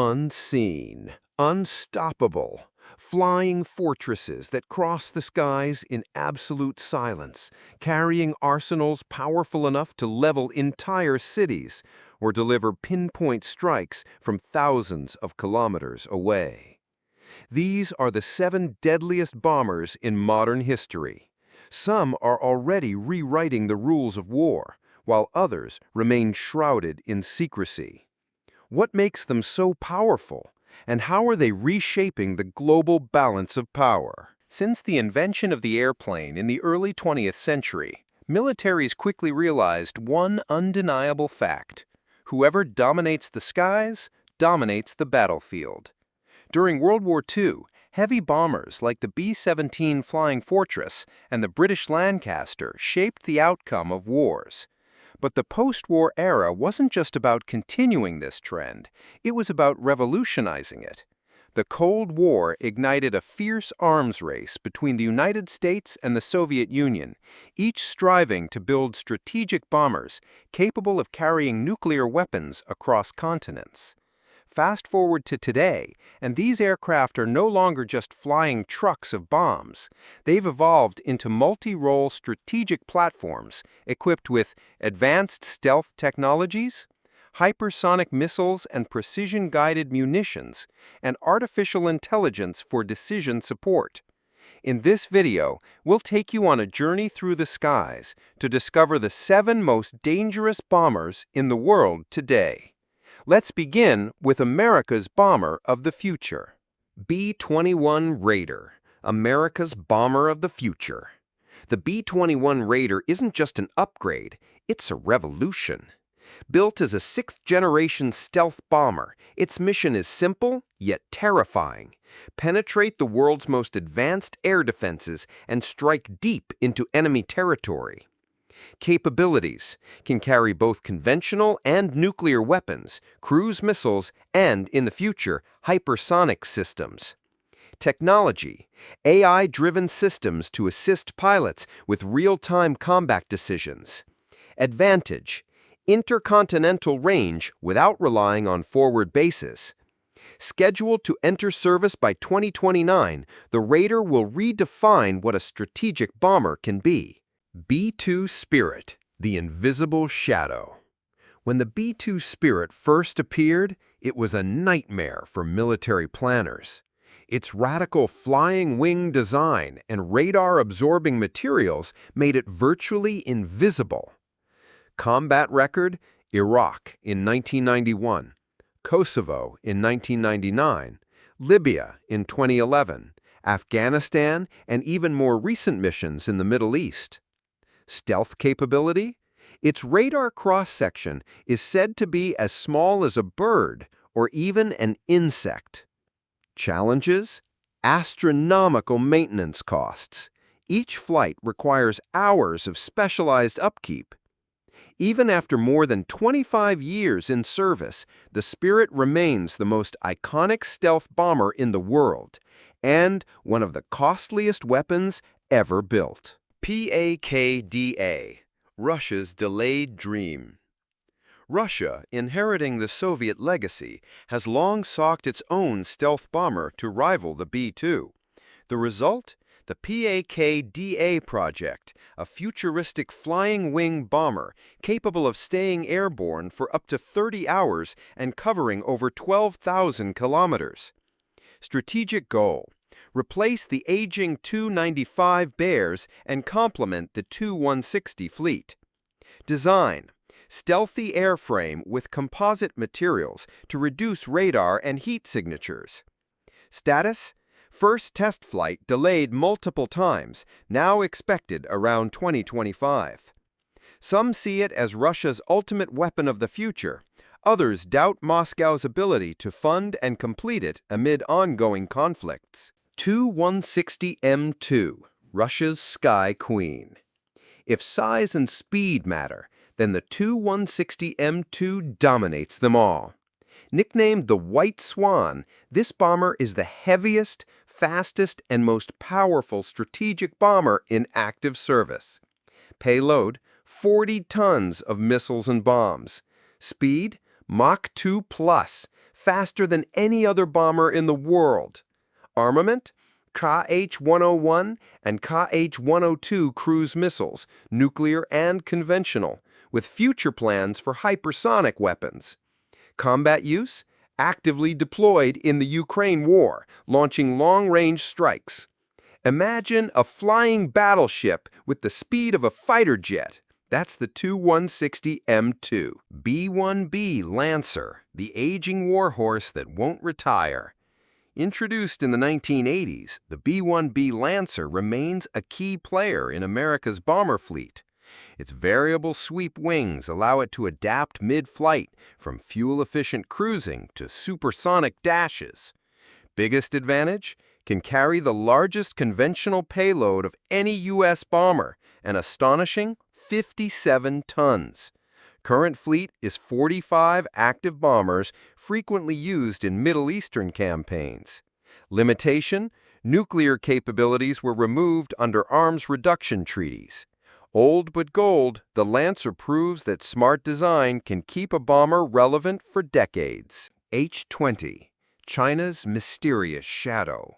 Unseen, unstoppable, flying fortresses that cross the skies in absolute silence, carrying arsenals powerful enough to level entire cities or deliver pinpoint strikes from thousands of kilometers away. These are the 7 deadliest bombers in modern history. Some are already rewriting the rules of war, while others remain shrouded in secrecy. What makes them so powerful, and how are they reshaping the global balance of power? Since the invention of the airplane in the early 20th century, militaries quickly realized one undeniable fact: whoever dominates the skies dominates the battlefield. During World War II, heavy bombers like the B-17 Flying Fortress and the British Lancaster shaped the outcome of wars. But the post-war era wasn't just about continuing this trend, it was about revolutionizing it. The Cold War ignited a fierce arms race between the United States and the Soviet Union, each striving to build strategic bombers capable of carrying nuclear weapons across continents. Fast forward to today, and these aircraft are no longer just flying trucks of bombs. They've evolved into multi-role strategic platforms equipped with advanced stealth technologies, hypersonic missiles and precision-guided munitions, and artificial intelligence for decision support. In this video, we'll take you on a journey through the skies to discover the 7 most dangerous bombers in the world today. Let's begin with America's bomber of the future. B-21 Raider, America's bomber of the future. The B-21 Raider isn't just an upgrade, it's a revolution. Built as a 6th-generation stealth bomber, its mission is simple, yet terrifying. Penetrate the world's most advanced air defenses and strike deep into enemy territory. Capabilities: can carry both conventional and nuclear weapons, cruise missiles, and, in the future, hypersonic systems. Technology: AI-driven systems to assist pilots with real-time combat decisions. Advantage: intercontinental range without relying on forward bases. Scheduled to enter service by 2029, the Raider will redefine what a strategic bomber can be. B-2 Spirit, the invisible shadow. When the B-2 Spirit first appeared, it was a nightmare for military planners. Its radical flying wing design and radar-absorbing materials made it virtually invisible. Combat record: Iraq in 1991, Kosovo in 1999, Libya in 2011, Afghanistan, and even more recent missions in the Middle East. Stealth capability: its radar cross-section is said to be as small as a bird or even an insect. Challenges: astronomical maintenance costs. Each flight requires hours of specialized upkeep. Even after more than 25 years in service, the Spirit remains the most iconic stealth bomber in the world and one of the costliest weapons ever built. PAK, Russia's delayed dream. Russia, inheriting the Soviet legacy, has long sought its own stealth bomber to rival the B-2. The result? The PAK project, a futuristic flying wing bomber capable of staying airborne for up to 30 hours and covering over 12,000 kilometers. Strategic goal: replace the aging Tu-95 Bears and complement the Tu-160 fleet. Design: stealthy airframe with composite materials to reduce radar and heat signatures. Status: first test flight delayed multiple times, now expected around 2025. Some see it as Russia's ultimate weapon of the future. Others doubt Moscow's ability to fund and complete it amid ongoing conflicts. Tu-160M2, Russia's Sky Queen. If size and speed matter, then the Tu-160M2 dominates them all. Nicknamed the White Swan, this bomber is the heaviest, fastest, and most powerful strategic bomber in active service. Payload: 40 tons of missiles and bombs. Speed: Mach 2 plus, faster than any other bomber in the world. Armament? Kh-101 and Kh-102 cruise missiles, nuclear and conventional, with future plans for hypersonic weapons. Combat use? Actively deployed in the Ukraine war, launching long-range strikes. Imagine a flying battleship with the speed of a fighter jet. That's the Tu-160M2. B-1B Lancer, the aging warhorse that won't retire. Introduced in the 1980s, the B-1B Lancer remains a key player in America's bomber fleet. Its variable sweep wings allow it to adapt mid-flight, from fuel-efficient cruising to supersonic dashes. Biggest advantage? Can carry the largest conventional payload of any U.S. bomber, an astonishing 57 tons. Current fleet is 45 active bombers frequently used in Middle Eastern campaigns. Limitation? Nuclear capabilities were removed under arms reduction treaties. Old but gold, the Lancer proves that smart design can keep a bomber relevant for decades. H-20, China's mysterious shadow.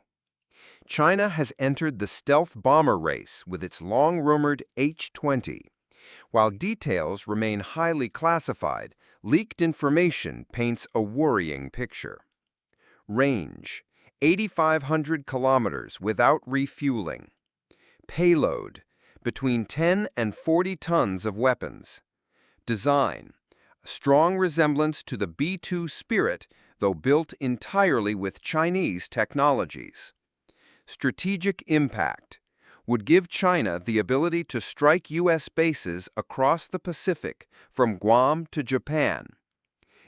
China has entered the stealth bomber race with its long-rumored H-20. While details remain highly classified, leaked information paints a worrying picture. Range: 8,500 kilometers without refueling. Payload: between 10 and 40 tons of weapons. Design: a strong resemblance to the B-2 Spirit, though built entirely with Chinese technologies. Strategic impact: would give China the ability to strike U.S. bases across the Pacific, from Guam to Japan.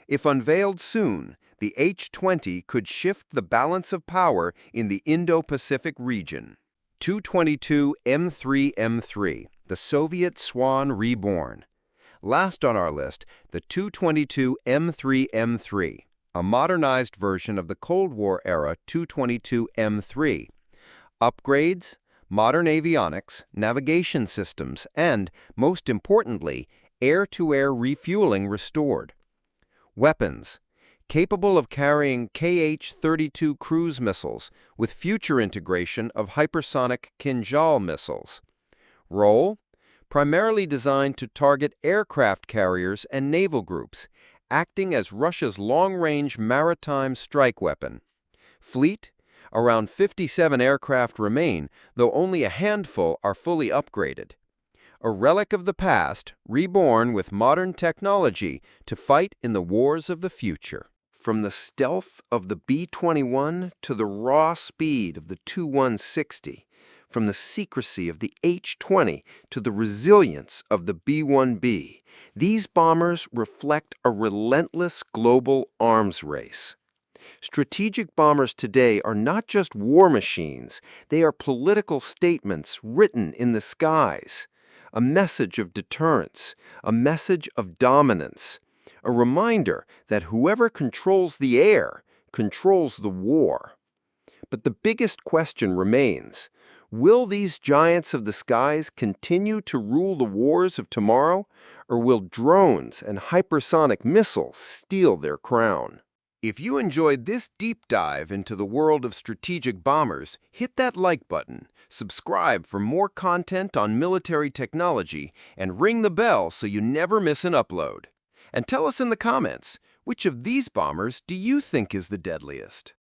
If unveiled soon, the H-20 could shift the balance of power in the Indo-Pacific region. Tu-22M3M3, the Soviet Swan reborn. Last on our list, the Tu-22M3M3, a modernized version of the Cold War-era Tu-22M3. Upgrades, modern avionics, navigation systems, and, most importantly, air-to-air refueling restored. Weapons: capable of carrying Kh-32 cruise missiles with future integration of hypersonic Kinjal missiles. Role: primarily designed to target aircraft carriers and naval groups, acting as Russia's long-range maritime strike weapon. Fleet: around 57 aircraft remain, though only a handful are fully upgraded. A relic of the past, reborn with modern technology to fight in the wars of the future. From the stealth of the B-21 to the raw speed of the Tu-160, from the secrecy of the H-20 to the resilience of the B-1B, these bombers reflect a relentless global arms race. Strategic bombers today are not just war machines, they are political statements written in the skies. A message of deterrence, a message of dominance, a reminder that whoever controls the air controls the war. But the biggest question remains: will these giants of the skies continue to rule the wars of tomorrow, or will drones and hypersonic missiles steal their crown? If you enjoyed this deep dive into the world of strategic bombers, hit that like button, subscribe for more content on military technology, and ring the bell so you never miss an upload. And tell us in the comments, which of these bombers do you think is the deadliest?